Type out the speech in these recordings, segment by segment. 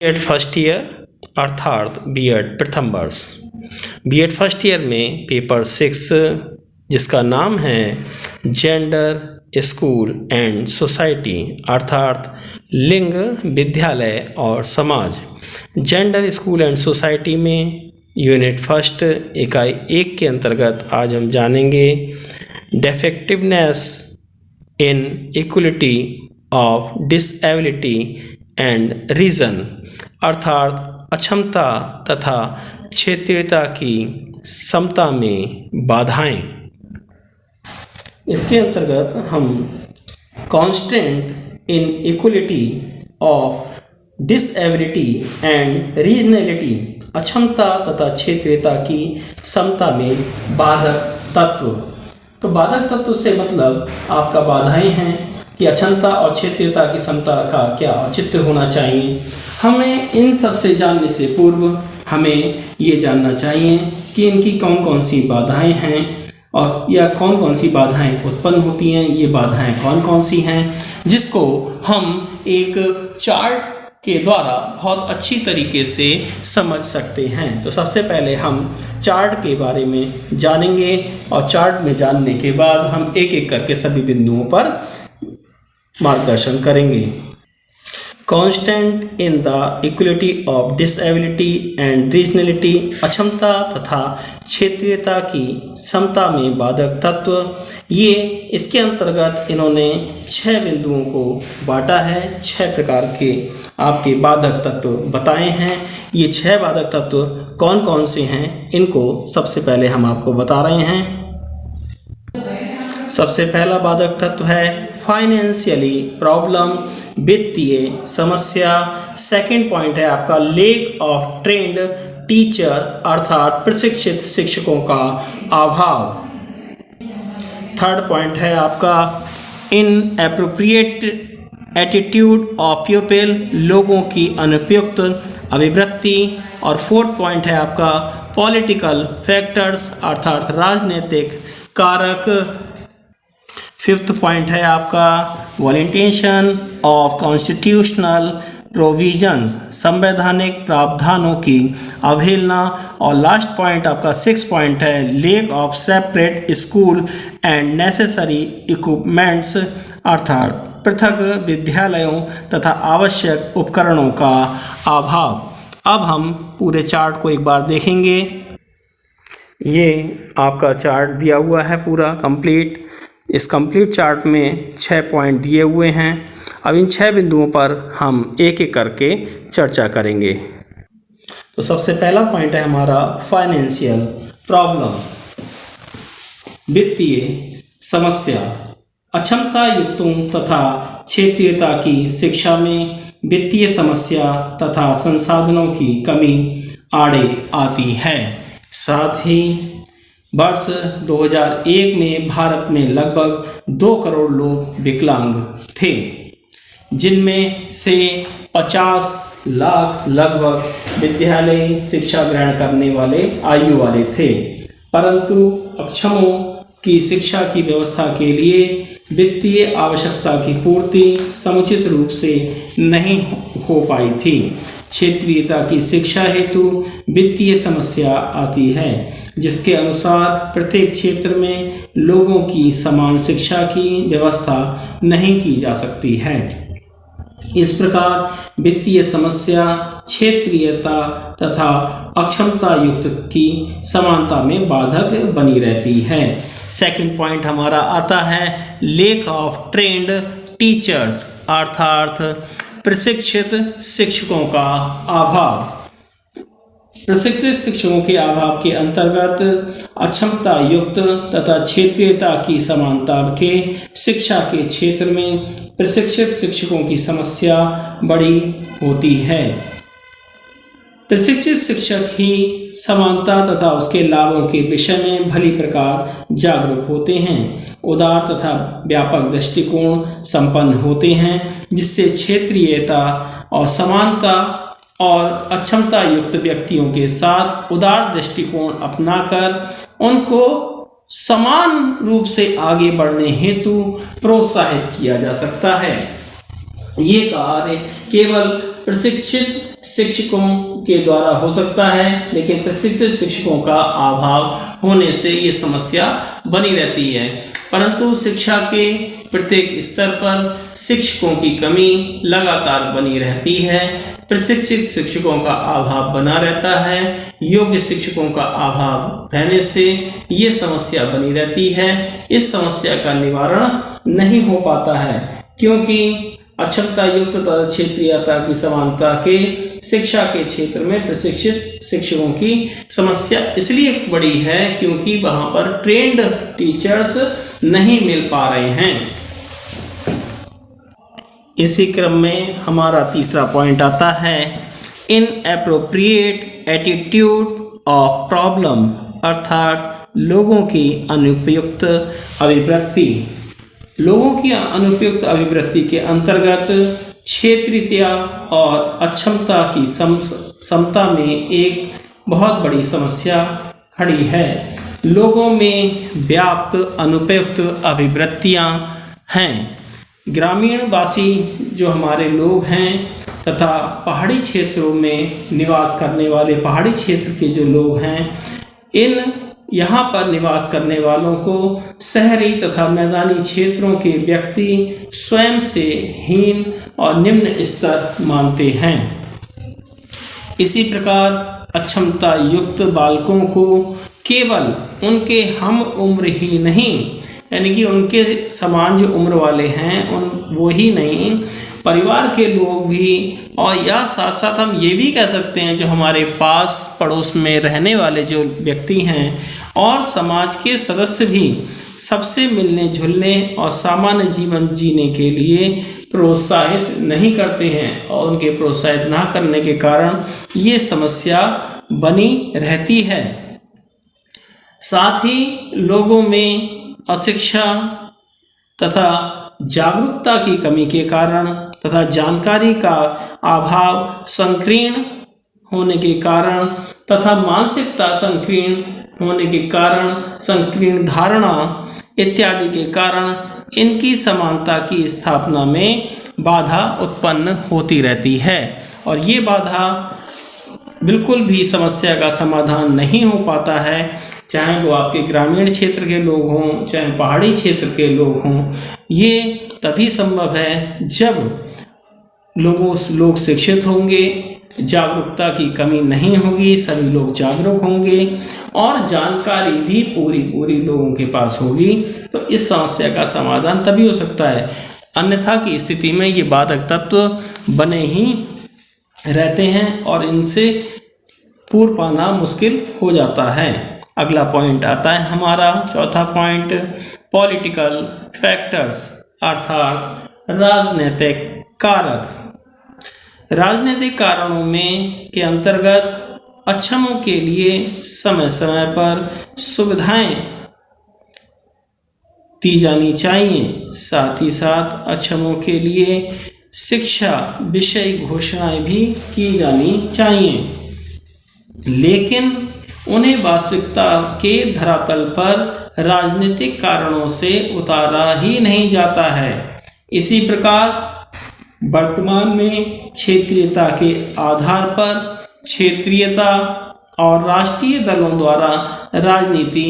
BEd first year अर्थात BEd प्रथम वर्ष। बीएड फर्स्ट ईयर में पेपर 6 जिसका नाम है जेंडर स्कूल एंड सोसाइटी अर्थात लिंग विद्यालय और समाज। जेंडर स्कूल एंड सोसाइटी में यूनिट फर्स्ट इकाई 1 के अंतर्गत आज हम जानेंगे defectiveness inequality of disability and region अर्थात अक्षमता तथा क्षेत्रीयता की समता में बाधाएं। इसके अंतर्गत हम constant inequality of disability and regionality अक्षमता तथा क्षेत्रीयता की समता में बाधक तत्व। तो बाधक तत्व से मतलब आपका बाधाएं हैं कि अक्षमता और क्षेत्रीयता की समता का क्या औचित्य होना चाहिए। हमें इन सब से जानने से पूर्व हमें ये जानना चाहिए कि इनकी कौन कौन सी बाधाएं हैं और या कौन कौन सी बाधाएं उत्पन्न होती हैं। ये बाधाएं कौन कौन सी हैं जिसको हम एक चार्ट के द्वारा बहुत अच्छी तरीके से समझ सकते हैं। तो सबसे पहले हम चार्ट के बारे में जानेंगे और चार्ट में जानने के बाद हम एक एक करके सभी बिंदुओं पर मार्गदर्शन करेंगे। Constant in the equality of disability and regionality अक्षमता तथा क्षेत्रीयता की समता में बाधक तत्व। ये इसके अंतर्गत इन्होंने 6 बिंदुओं को बांटा है। 6 प्रकार के आपके बाधक तत्व बताए हैं। ये 6 बाधक तत्व कौन कौन से हैं इनको सबसे पहले हम आपको बता रहे हैं। सबसे पहला बाधक तत्व है फाइनेंशियली प्रॉब्लम, वित्तीय समस्या। सेकंड पॉइंट है आपका लेक ऑफ ट्रेंड टीचर अर्थात प्रशिक्षित शिक्षकों का अभाव। थर्ड पॉइंट है आपका इनएप्रोप्रिएट एटीट्यूड ऑफ प्यूपिल, लोगों की अनुपयुक्त अभिवृत्ति। और फोर्थ पॉइंट है आपका पॉलिटिकल फैक्टर्स अर्थात राजनीतिक कारक। फिफ्थ पॉइंट है आपका वॉलेंटेशन ऑफ कॉन्स्टिट्यूशनल प्रोविजंस, संवैधानिक प्रावधानों की अवहेलना। और लास्ट पॉइंट आपका 6 पॉइंट है lake of separate school and necessary equipments अर्थात पृथक विद्यालयों तथा आवश्यक उपकरणों का अभाव। अब हम पूरे चार्ट को एक बार देखेंगे। ये आपका चार्ट दिया हुआ है पूरा कंप्लीट। इस कंप्लीट चार्ट में 6 पॉइंट दिए हुए हैं। अब इन 6 बिंदुओं पर हम एक एक करके चर्चा करेंगे। तो सबसे पहला पॉइंट है हमारा फाइनेंशियल प्रॉब्लम, वित्तीय समस्या। अक्षमता युक्तों तथा क्षेत्रीयता की शिक्षा में वित्तीय समस्या तथा संसाधनों की कमी आड़े आती है। साथ ही वर्ष 2001 में भारत में लगभग 2 करोड़ लोग विकलांग थे, जिनमें से 50 लाख लगभग विद्यालय शिक्षा ग्रहण करने वाले आयु वाले थे, परंतु अक्षमों की शिक्षा की व्यवस्था के लिए वित्तीय आवश्यकता की पूर्ति समुचित रूप से नहीं हो पाई थी। क्षेत्रीयता की शिक्षा हेतु वित्तीय समस्या आती है, जिसके अनुसार प्रत्येक क्षेत्र में लोगों की समान शिक्षा की व्यवस्था नहीं की जा सकती है। इस प्रकार वित्तीय समस्या क्षेत्रीयता तथा अक्षमता युक्त की समानता में बाधक बनी रहती है। सेकंड पॉइंट हमारा आता है लेक ऑफ ट्रेंड टीचर्स अर्थात प्रशिक्षित शिक्षकों का अभाव। प्रशिक्षित शिक्षकों के अभाव के अंतर्गत अक्षमता युक्त तथा क्षेत्रीयता की समानता के शिक्षा के क्षेत्र में प्रशिक्षित शिक्षकों की समस्या बड़ी होती है। प्रशिक्षित शिक्षक ही समानता तथा उसके लाभों के विषय में भली प्रकार जागरूक होते हैं, उदार तथा व्यापक दृष्टिकोण संपन्न होते हैं, जिससे क्षेत्रीयता और समानता और अक्षमता युक्त व्यक्तियों के साथ उदार दृष्टिकोण अपनाकर उनको समान रूप से आगे बढ़ने हेतु प्रोत्साहित किया जा सकता है। ये कार्य केवल प्रशिक्षित शिक्षकों के द्वारा हो सकता है, लेकिन प्रशिक्षित शिक्षकों का अभाव होने से ये समस्या बनी रहती है। परंतु शिक्षा के प्रत्येक स्तर पर शिक्षकों की कमी लगातार बनी रहती है। प्रशिक्षित शिक्षकों का अभाव बना रहता है। योग्य शिक्षकों का अभाव रहने से ये समस्या बनी रहती है। इस समस्या का निवारण नहीं हो पाता है, क्योंकि अक्षमता युक्त तथा क्षेत्रीयता की समानता के शिक्षा के क्षेत्र में प्रशिक्षित शिक्षकों की समस्या इसलिए बड़ी है क्योंकि वहां पर ट्रेंड टीचर्स नहीं मिल पा रहे हैं। इसी क्रम में हमारा तीसरा पॉइंट आता है इनएप्रोप्रिएट एटीट्यूड ऑफ प्रॉब्लम, अर्थात लोगों की अनुपयुक्त अभिव्यक्ति। लोगों की अनुपयुक्त अभिवृत्ति के अंतर्गत क्षेत्रीयता और अक्षमता की समता में एक बहुत बड़ी समस्या खड़ी है। लोगों में व्याप्त अनुपयुक्त अभिवृत्तियां हैं। ग्रामीणवासी जो हमारे लोग हैं तथा पहाड़ी क्षेत्रों में निवास करने वाले पहाड़ी क्षेत्र के जो लोग हैं, यहाँ पर निवास करने वालों को शहरी तथा मैदानी क्षेत्रों के व्यक्ति स्वयं से हीन और निम्न स्तर मानते हैं। इसी प्रकार अक्षमता युक्त बालकों को केवल उनके हम उम्र ही नहीं, यानी कि उनके समान जो उम्र वाले हैं वो ही नहीं, परिवार के लोग भी, और या साथ साथ हम ये भी कह सकते हैं जो हमारे पास पड़ोस में रहने वाले जो व्यक्ति हैं और समाज के सदस्य भी सबसे मिलने जुलने और सामान्य जीवन जीने के लिए प्रोत्साहित नहीं करते हैं, और उनके प्रोत्साहित ना करने के कारण ये समस्या बनी रहती है। साथ ही लोगों में अशिक्षा तथा जागरूकता की कमी के कारण तथा जानकारी का अभाव संकीर्ण होने के कारण तथा मानसिकता संकीर्ण होने के कारण, संकीर्ण धारणा इत्यादि के कारण इनकी समानता की स्थापना में बाधा उत्पन्न होती रहती है, और ये बाधा बिल्कुल भी समस्या का समाधान नहीं हो पाता है, चाहे वो आपके ग्रामीण क्षेत्र के लोग हों चाहे पहाड़ी क्षेत्र के लोग हों। ये तभी संभव है जब लोग शिक्षित होंगे, जागरूकता की कमी नहीं होगी, सभी लोग जागरूक होंगे और जानकारी भी पूरी लोगों के पास होगी, तो इस समस्या का समाधान तभी हो सकता है। अन्यथा की स्थिति में ये बाधक तत्व बने ही रहते हैं और इनसे पूर्व पाना मुश्किल हो जाता है। अगला पॉइंट आता है हमारा चौथा पॉइंट, पॉलिटिकल फैक्टर्स, अर्थात राजनीतिक कारक। राजनीतिक कारणों में के अंतर्गत अक्षमों के लिए समय समय पर सुविधाएं दी जानी चाहिए, साथ ही साथ अक्षमों के लिए शिक्षा विषय घोषणाएं भी की जानी चाहिए, लेकिन उन्हें वास्तविकता के धरातल पर राजनीतिक कारणों से उतारा ही नहीं जाता है। इसी प्रकार वर्तमान में क्षेत्रीयता के आधार पर क्षेत्रीयता और राष्ट्रीय दलों द्वारा राजनीति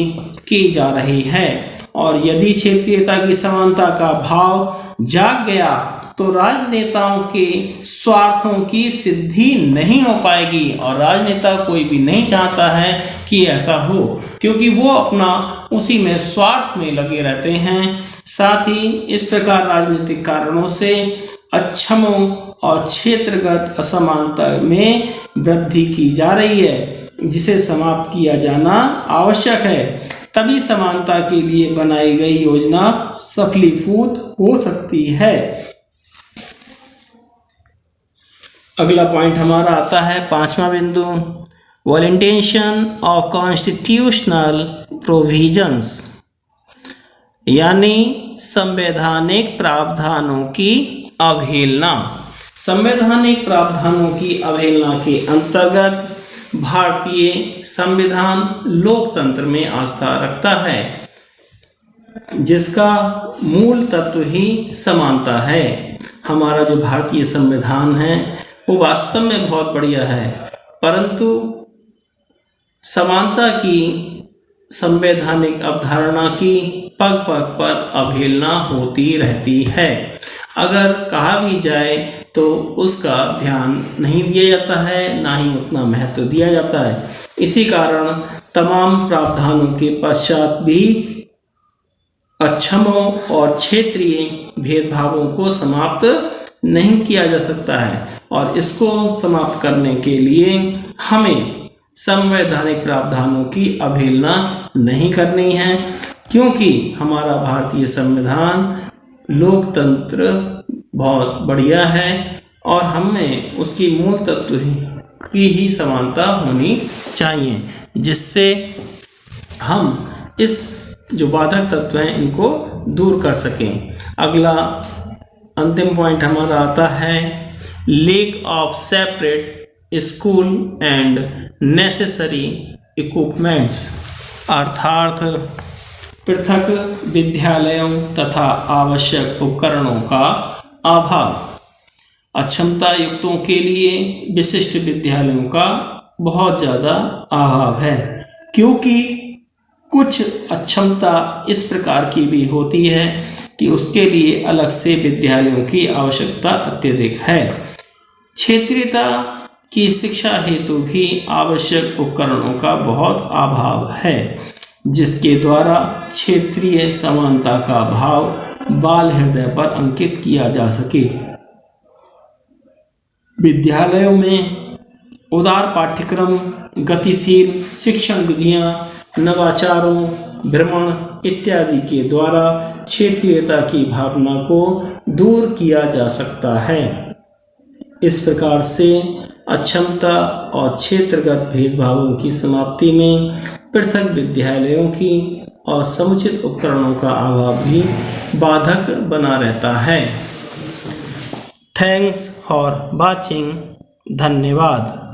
की जा रही है, और यदि क्षेत्रीयता की समानता का भाव जाग गया तो राजनेताओं के स्वार्थों की सिद्धि नहीं हो पाएगी, और राजनेता कोई भी नहीं चाहता है कि ऐसा हो, क्योंकि वो अपना उसी में स्वार्थ में लगे रहते हैं। साथ ही इस प्रकार राजनीतिक कारणों से अक्षमों और क्षेत्रगत असमानता में वृद्धि की जा रही है, जिसे समाप्त किया जाना आवश्यक है, तभी समानता के लिए बनाई गई योजना सफलीभूत हो सकती है। अगला पॉइंट हमारा आता है पांचवा बिंदु, वॉलंटेशन ऑफ कॉन्स्टिट्यूशनल प्रोविजंस, यानी संवैधानिक प्रावधानों की अवहेलना। संवैधानिक प्रावधानों की अवहेलना के अंतर्गत भारतीय संविधान लोकतंत्र में आस्था रखता है। जिसका मूल तत्व ही समानता है। हमारा जो भारतीय संविधान है वो वास्तव में बहुत बढ़िया है, परंतु समानता की संवैधानिक अवधारणा की पग पग पर अवहेलना होती रहती है। अगर कहा भी जाए तो उसका ध्यान नहीं दिया जाता है, ना ही उतना महत्व दिया जाता है। इसी कारण तमाम प्रावधानों के पश्चात भी अक्षमों और क्षेत्रीय भेदभावों को समाप्त नहीं किया जा सकता है, और इसको समाप्त करने के लिए हमें संवैधानिक प्रावधानों की अवहेलना नहीं करनी है, क्योंकि हमारा भारतीय संविधान लोकतंत्र बहुत बढ़िया है और हमें उसकी मूल तत्व की ही समानता होनी चाहिए, जिससे हम इस जो बाधक तत्व हैं इनको दूर कर सकें। अगला अंतिम पॉइंट हमारा आता है lack of separate school and necessary equipments, अर्थात पृथक विद्यालयों तथा आवश्यक उपकरणों का अभाव। अक्षमता युक्तों के लिए विशिष्ट विद्यालयों का बहुत ज़्यादा अभाव है, क्योंकि कुछ अक्षमता इस प्रकार की भी होती है कि उसके लिए अलग से विद्यालयों की आवश्यकता अत्यधिक है। क्षेत्रीयता की शिक्षा हेतु भी आवश्यक उपकरणों का बहुत अभाव है, जिसके द्वारा क्षेत्रीय समानता का भाव बाल हृदय पर अंकित किया जा सके। विद्यालयों में उदार पाठ्यक्रम, गतिशील शिक्षण विधियां, नवाचारों, भ्रमण इत्यादि के द्वारा क्षेत्रीयता की भावना को दूर किया जा सकता है। इस प्रकार से अक्षमता और क्षेत्रगत भेदभावों की समाप्ति में पृथक विद्यालयों की और समुचित उपकरणों का अभाव भी बाधक बना रहता है। Thanks for watching. धन्यवाद।